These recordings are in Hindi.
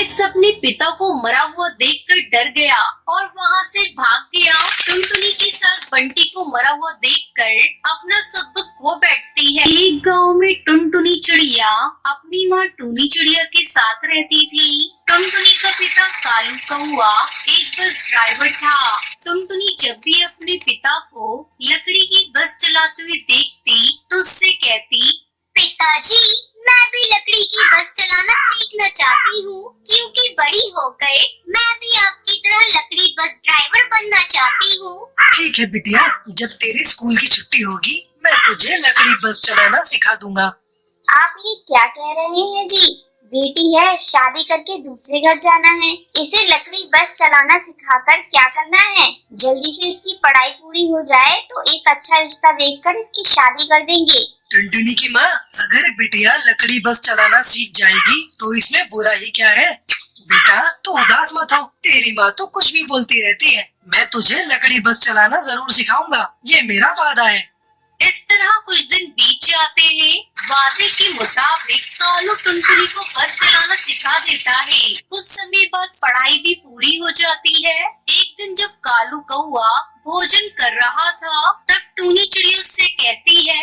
मैक्स अपने पिता को मरा हुआ देखकर डर गया और वहाँ से भाग गया। टुनटुनी की सास बंटी को मरा हुआ देखकर अपना सब कुछ खो बैठती है। एक गांव में टुनटुनी चिड़िया अपनी माँ टूनी चिड़िया के साथ रहती थी। टुनटुनी का पिता कालू कौआ एक बस ड्राइवर था। टुनटुनी जब भी अपने पिता को लकड़ी की बस चलाते हुए देखती तो उससे कहती, पिताजी, मैं भी लकड़ी की बस चलाना सीखना चाहती हूँ, क्योंकि बड़ी होकर मैं भी आपकी तरह लकड़ी बस ड्राइवर बनना चाहती हूँ। ठीक है बिटिया, जब तेरे स्कूल की छुट्टी होगी मैं तुझे लकड़ी बस चलाना सिखा दूंगा। आप ये क्या कह रहे हैं जी? बेटी है, शादी करके दूसरे घर जाना है, इसे लकड़ी बस चलाना सिखाकर क्या करना है? जल्दी से इसकी पढ़ाई पूरी हो जाए तो एक अच्छा रिश्ता देखकर इसकी शादी कर देंगे। टुनटुनी की माँ, अगर बिटिया लकड़ी बस चलाना सीख जाएगी तो इसमें बुरा ही क्या है? बेटा तू उदास मत हो, तेरी माँ तो कुछ भी बोलती रहती है। मैं तुझे लकड़ी बस चलाना जरूर सिखाऊंगा, ये मेरा वादा है। इस तरह कुछ दिन बीत जाते हैं। वादे के मुताबिक कालू टुनटुनी को बस चलाना सिखा देता है। कुछ समय बाद पढ़ाई भी पूरी हो जाती है। एक दिन जब कालू कौआ भोजन कर रहा था तब टूनी चिड़िया उससे कहती है,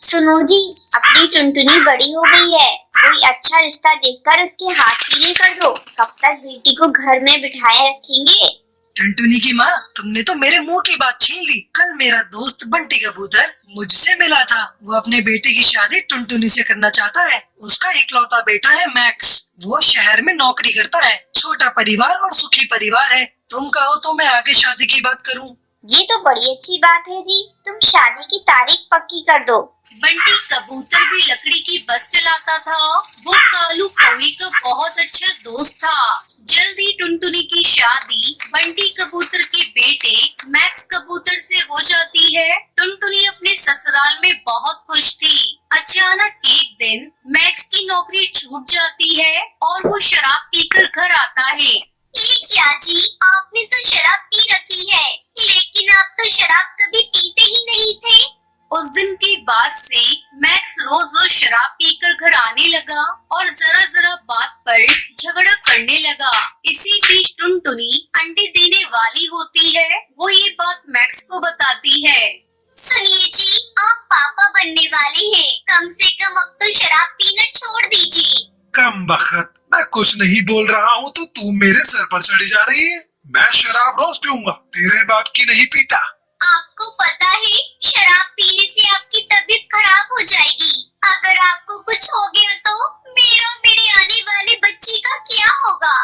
सुनो जी, अपनी टुनटुनी बड़ी हो गई है, कोई अच्छा रिश्ता देखकर उसके हाथ पीले कर दो। कब तक बेटी को घर में बिठाए रखेंगे? टुनटुनी की माँ, तुमने तो मेरे मुंह की बात छीन ली। कल मेरा दोस्त बंटी कबूतर मुझसे मिला था। वो अपने बेटे की शादी टुनटुनी से करना चाहता है। उसका इकलौता बेटा है मैक्स। वो शहर में नौकरी करता है। छोटा परिवार और सुखी परिवार है। तुम कहो तो मैं आगे शादी की बात करूँ। ये तो बड़ी अच्छी बात है जी, तुम शादी की तारीख पक्की कर दो। बंटी कबूतर भी लकड़ी की बस चलाता था। वो कालू कौवे का बहुत अच्छा दोस्त था। जल्द ही टुनटुनी की शादी बंटी कबूतर के बेटे मैक्स कबूतर से हो जाती है। टुनटुनी अपने ससुराल में बहुत खुश थी। अचानक एक दिन मैक्स की नौकरी छूट जाती है और वो शराब पीकर घर आता है। ये क्या जी, आपने तो शराब पी रखी है, लेकिन आप तो शराब कभी पीते ही नहीं थे। उस दिन के बाद से मैक्स रोज रोज शराब पीकर घर आने लगा और जरा जरा बात पर झगड़ा करने लगा। इसी बीच टुनटुनी अंडे देने वाली होती है। वो ये बात मैक्स को बताती है। सुनिए जी, आप पापा बनने वाले हैं, कम से कम अब तो शराब पीना छोड़ दीजिए। कम बखत, मैं कुछ नहीं बोल रहा हूँ तो तू मेरे सर पर चढ़ी जा रही है। मैं शराब रोज पीऊंगा, तेरे बाप की नहीं पीता। आपको पता है, शराब पीने से आपकी तबीयत खराब हो जाएगी। अगर आपको कुछ हो गया तो मेरे और मेरे आने वाले बच्चे का क्या होगा?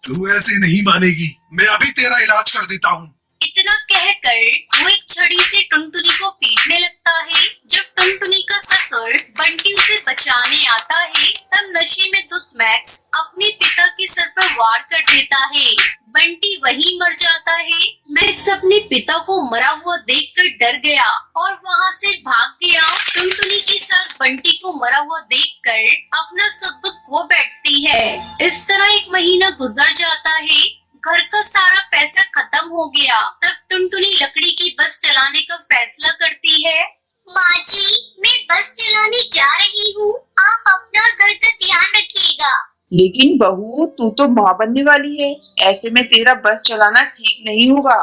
तू ऐसे नहीं मानेगी, मैं अभी तेरा इलाज कर देता हूँ। इतना कहकर वो एक छड़ी से टुनटुनी को पीटने लगता है। जब टुनटुनी का ससुर बंटी उसे बचाने आता है तब नशे में धुत मैक्स अपने पिता के सर पर वार कर देता है। बंटी वहीं मर जाता है। मैक्स अपने पिता को मरा हुआ देखकर डर गया और वहाँ से भाग गया। टुनटुनी की सास बंटी को मरा हुआ देखकर अपना सब कुछ खो बैठती है। इस तरह एक महीना गुजर जाता है। घर का सारा पैसा खत्म हो गया। तब टुनटुनी लकड़ी की बस चलाने का फैसला करती है। माँ जी, मैं बस चलाने जा रही हूँ, आप अपना घर का ध्यान रखिएगा। लेकिन बहू, तू तो माँ बनने वाली है, ऐसे में तेरा बस चलाना ठीक नहीं होगा।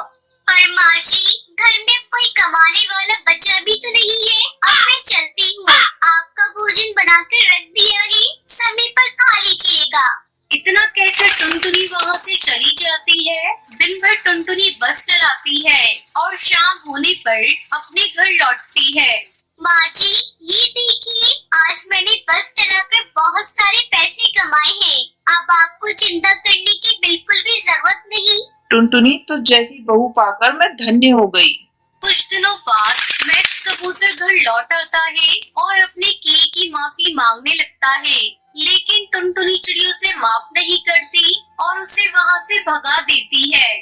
पर माँ जी, घर में कोई कमाने वाला बच्चा भी तो नहीं है। अब मैं चलती हूँ, आपका भोजन बनाकर रख दिया है, समय पर खा लीजिएगा। इतना कहकर टुनटुनी वहाँ से चली जाती है। दिन भर टुनटुनी बस चलाती है और शाम होने पर अपने घर लौटती है। माँ जी, ये देखिए, आज मैंने बस चलाकर बहुत सारे पैसे कमाए हैं। अब आपको चिंता करने की बिल्कुल भी जरूरत नहीं। टुनटुनी, तो जैसी बहू पाकर मैं धन्य हो गई। कुछ दिनों बाद मैक्स कबूतर घर लौट आता है और अपने किए की माफी मांगने लगता है, लेकिन टुनटुनी चिड़ियों से माफ नहीं करती और उसे वहाँ से भगा देती है।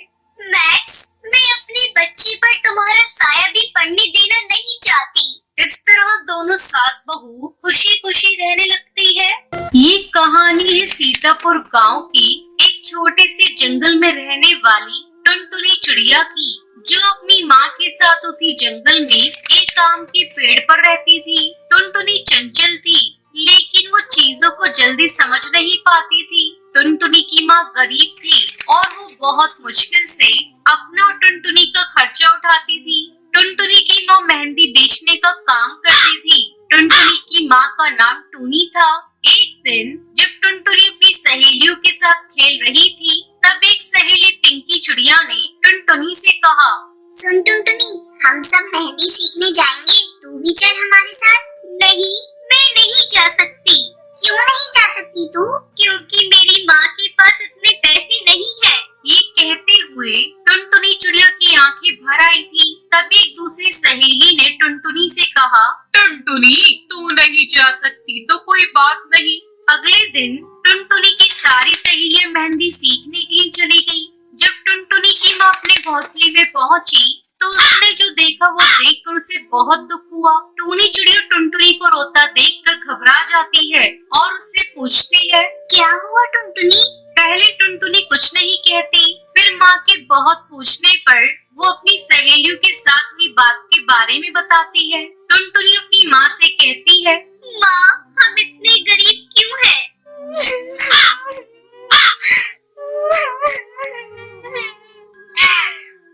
मैक्स, मैं अपने बच्चे पर तुम्हारा साया भी पड़ने देना नहीं चाहती। इस तरह दोनों सास बहू खुशी खुशी रहने लगती है। ये कहानी है सीतापुर गांव की एक छोटे से जंगल में रहने वाली टुनटुनी चिड़िया की, जो अपनी माँ के साथ उसी जंगल में एक आम के पेड़ पर रहती थी। टुनटुनी चंचल थी, लेकिन वो चीजों को जल्दी समझ नहीं पाती थी। टुनटुनी की माँ गरीब थी और वो बहुत मुश्किल से अपना और टुनटुनी का खर्चा उठाती थी। टुनटुनी की माँ मेहंदी बेचने का काम करती थी। टुनटुनी की माँ का नाम टूनी था। एक दिन जब टुनटुनी अपनी सहेलियों के साथ खेल रही थी, तब एक सहेली पिंकी चिड़िया ने टुनटुनी से कहा, सुन टुनटुनी, हम सब मेहंदी सीखने जाएंगे, तू भी चल हमारे साथ। नहीं, मैं नहीं जा सकती। क्यों नहीं जा सकती तू? क्योंकि मेरी माँ के पास इतने पैसे नहीं है। ये कहते हुए टुनटुनी चिड़िया की आंखें भर आई थी। तभी एक दूसरी सहेली ने टुनटुनी से कहा, टुनटुनी, तू नहीं जा सकती तो कोई बात नहीं। अगले दिन टुनटुनी की सारी सहेलियां मेहंदी सीखने के लिए चली गई। जब टुनटुनी की माँ अपने घोंसले में पहुंची तो उसने जो देखा वो देखकर उसे बहुत दुख हुआ। टूनी चिड़िया टुनटुनी को रोता देखकर घबरा जाती है और उससे पूछती है, क्या हुआ टुनटुनी? पहले टुनटुनी कुछ नहीं कहती, फिर माँ के बहुत पूछने पर वो अपनी सहेलियों के साथ हुई बात के बारे में बताती है। टुनटुनी अपनी माँ से कहती है, माँ, हम इतने गरीब क्यों हैं?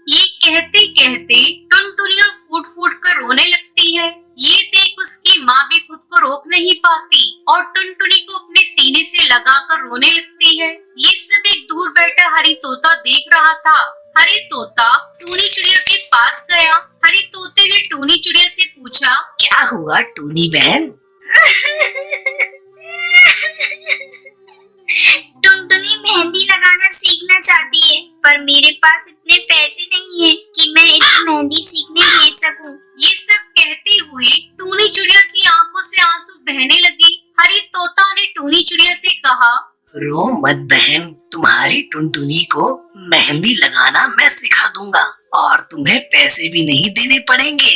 ये कहते कहते टुनटुनी और फूट फूट कर रोने लगती है। ये देख उसकी माँ भी खुद को रोक नहीं पाती और टुनटुनी को अपने सीने से लगाकर रोने लगती है। ये सब एक दूर बैठा हरी तोता देख रहा था। हरी तोता टूनी चिड़िया के पास गया। हरी तोते ने टूनी चिड़िया से पूछा, क्या हुआ टूनी बहन? टुनटुनी मेहंदी लगाना सीखना चाहती है, पर मेरे पास इतने पैसे नहीं है कि मैं इसे मेहंदी सीखने भेज सकूं। ये सब कहते हुए टूनी चिड़िया की आंखों से आंसू बहने लगे। हरी तोता ने टूनी चिड़िया से कहा, रो मत बहन, तुम्हारी टुनटुनी को मेहंदी लगाना मैं सिखा दूंगा और तुम्हें पैसे भी नहीं देने पड़ेंगे।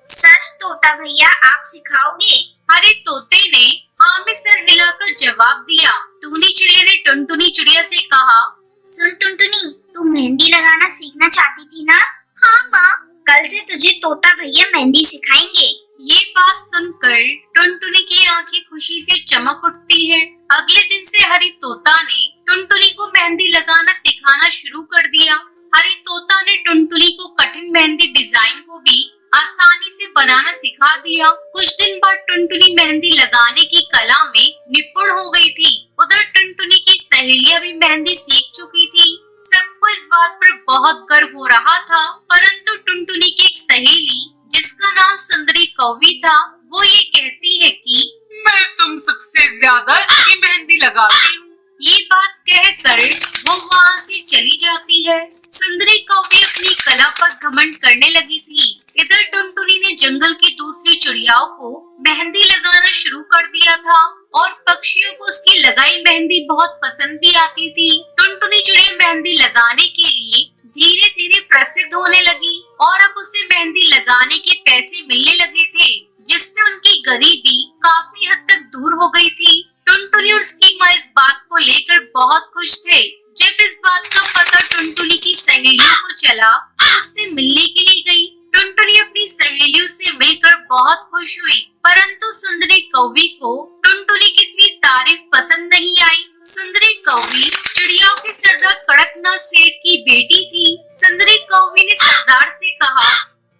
सच तोता भैया, आप सिखाओगे? हरे तोते ने हाँ में सर हिलाकर जवाब दिया। टूनी चिड़िया ने टुनटुनी चिड़िया से कहा, सुन टुनटुनी, तू मेहंदी लगाना सीखना चाहती थी ना? हाँ माँ, कल से तुझे तोता भैया मेहंदी सिखाएंगे। ये बात सुनकर टुनटुनी की आंखें खुशी से चमक उठती है। अगले दिन से हरी तोता ने टुनटुनी को मेहंदी लगाना सिखाना शुरू कर दिया। हरी तोता ने टुनटुनी को कठिन मेहंदी डिजाइन को भी आसानी से बनाना सिखा दिया। कुछ दिन बाद टुनटुनी मेहंदी लगाने की कला में निपुण हो गई थी। उधर टुनटुनी की सहेलियां भी मेहंदी सीख चुकी थी। सबको इस बात पर बहुत गर्व हो रहा था, परंतु टुनटुनी की एक सहेली जिसका नाम सुंदरी कौवी था, वो ये कहती है कि मैं तुम सबसे ज्यादा अच्छी मेहंदी लगाती हूँ। ये बात कहकर वो वहाँ से चली जाती है। सुंदरी कौवी अपनी कला पर घमंड करने लगी थी। इधर टुनटुनी ने जंगल की दूसरी चिड़ियाओं को मेहंदी लगाना शुरू कर दिया था और पक्षियों को उसकी लगाई मेहंदी बहुत पसंद भी आती थी। टुनटुनी चिड़िया मेहंदी लगाने के लिए धीरे धीरे प्रसिद्ध होने लगी और अब उसे मेहंदी लगाने के पैसे मिलने लगे थे, जिससे उनकी गरीबी काफी हद तक दूर हो गई थी। टुनटुनी और उसकी माँ इस बात को लेकर बहुत खुश थे। जब इस बात का पता टुनटुनी की सहेलियों को चला तो उससे मिलने के लिए गई। टुनटुनी अपनी सहेलियों से मिलकर बहुत खुश हुई, परंतु सुंदरी कौवी को टुनटुनी की इतनी तारीफ पसंद नहीं आई। सुंदरी कौवी चिड़ियाओं के सरदार कड़कनाथ सेठ की बेटी थी। सुंदरी कौवी ने सरदार से कहा,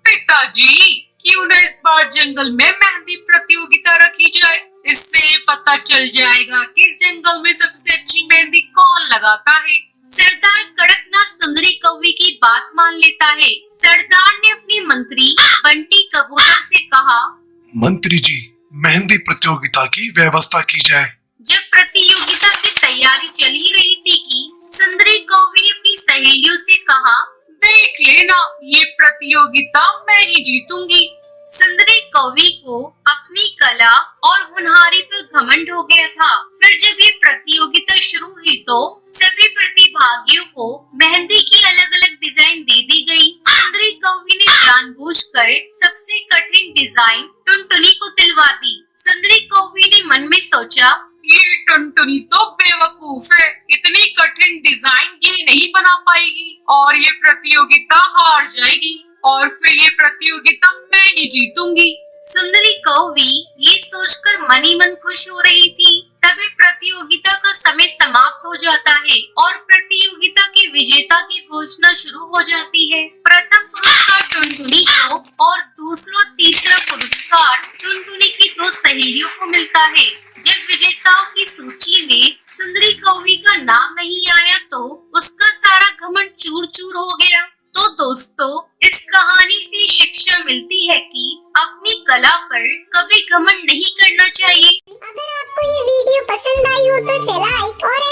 पिताजी, क्यों न इस बार जंगल में मेहंदी प्रतियोगिता रखी जाए। इससे ये पता चल जाएगा कि इस जंगल में सबसे अच्छी मेहंदी कौन लगाता है। सरदार कड़कनाथ सुंदरी कौवी की बात मान लेता है। सरदार ने अपने मंत्री बंटी कबूतर से कहा, मंत्री जी, मेहंदी प्रतियोगिता की व्यवस्था की जाए। जब प्रतियोगिता की तैयारी चल ही रही थी कि सुंदरी कौवी ने अपनी सहेलियों से कहा, देख लेना, ये प्रतियोगिता मैं ही जीतूंगी। सुंदरी कौवी को अपनी कला और होनहारी पर घमंड हो गया था। फिर जब ये प्रतियोगिता शुरू हुई तो सभी प्रतिभागियों को मेहंदी की अलग अलग डिजाइन दे दी गई। सुंदरी कौवी ने जानबूझकर सबसे कठिन डिजाइन टुनटुनी को दिलवा दी। सुंदरी कौवी ने मन में सोचा, ये टुनटुनी तो बेवकूफ है, इतनी कठिन डिजाइन ये नहीं बना पाएगी और ये प्रतियोगिता हार जाएगी और फिर ये प्रतियोगिता मैं ही जीतूंगी। सुंदरी कौवी ये सोचकर मन ही मन खुश हो रही थी। तभी प्रतियोगिता का समय समाप्त हो जाता है और प्रतियोगिता के विजेता की घोषणा शुरू हो जाती है। प्रथम पुरस्कार टुनटुनी को और दूसरा तीसरा पुरस्कार टुनटुनी की 2 सहेलियों को मिलता है। जब विजेताओं की सूची में सुंदरी कौवी का नाम नहीं आया तो उसका सारा घमंड चूर चूर हो गया। तो दोस्तों, इस कहानी से शिक्षा मिलती है कि अपनी कला पर कभी घमंड नहीं करना चाहिए। अगर आपको ये वीडियो पसंद आई हो तो इसे लाइक और